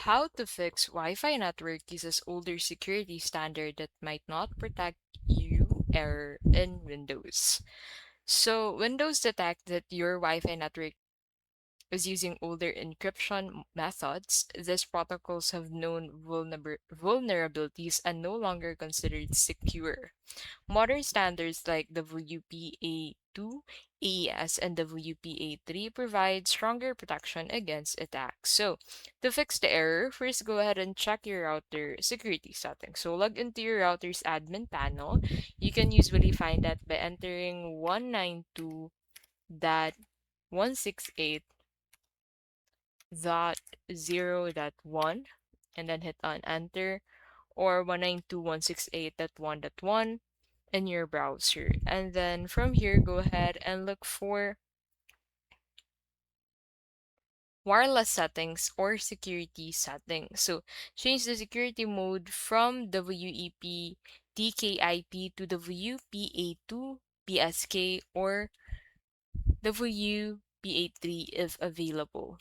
how to fix Wi-Fi network uses older security standard that might not protect you error in Windows. So Windows detect that your Wi-Fi network is using older encryption methods. These protocols have known vulnerabilities and no longer considered secure. Modern standards like WPA2, AES, and WPA3 provide stronger protection against attacks. So, to fix the error, first go ahead and check your router security settings. So, log into your router's admin panel. You can usually find that by entering 192.168.0.1 and then hit on enter, or 192.168.1.1 in your browser. And then from here, go ahead and look for wireless settings or security settings. So change the security mode from WEP TKIP to WPA2 PSK or WPA3 if available.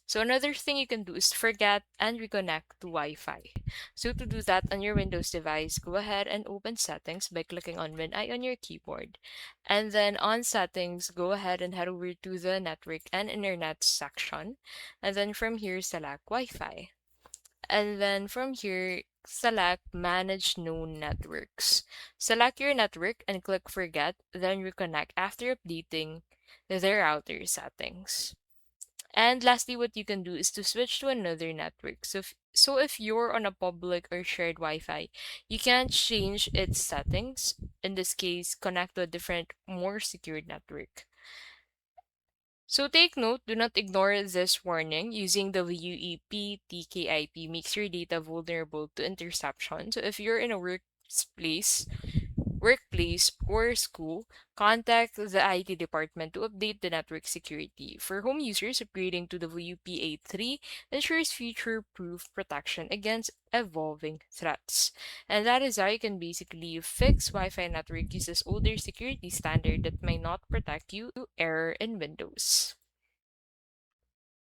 So another thing you can do is forget and reconnect to Wi-Fi. So to do that on your Windows device, go ahead and open settings by clicking on WinI on your keyboard. And then on settings, go ahead and head over to the network and internet section. And then from here, select Wi-Fi. And then from here, select manage known networks. Select your network and click forget, then reconnect after updating the router settings. And lastly, what you can do is to switch to another network. So if you're on a public or shared Wi-Fi, you can change its settings. In this case, connect to a different, more secured network. So take note, do not ignore this warning. Using the WEP TKIP makes your data vulnerable to interception. So if you're in a workplace, or school, contact the IT department to update the network security. For home users, upgrading to WPA3 ensures future-proof protection against evolving threats. And that is how you can basically fix Wi-Fi network uses older security standard that might not protect you error in Windows.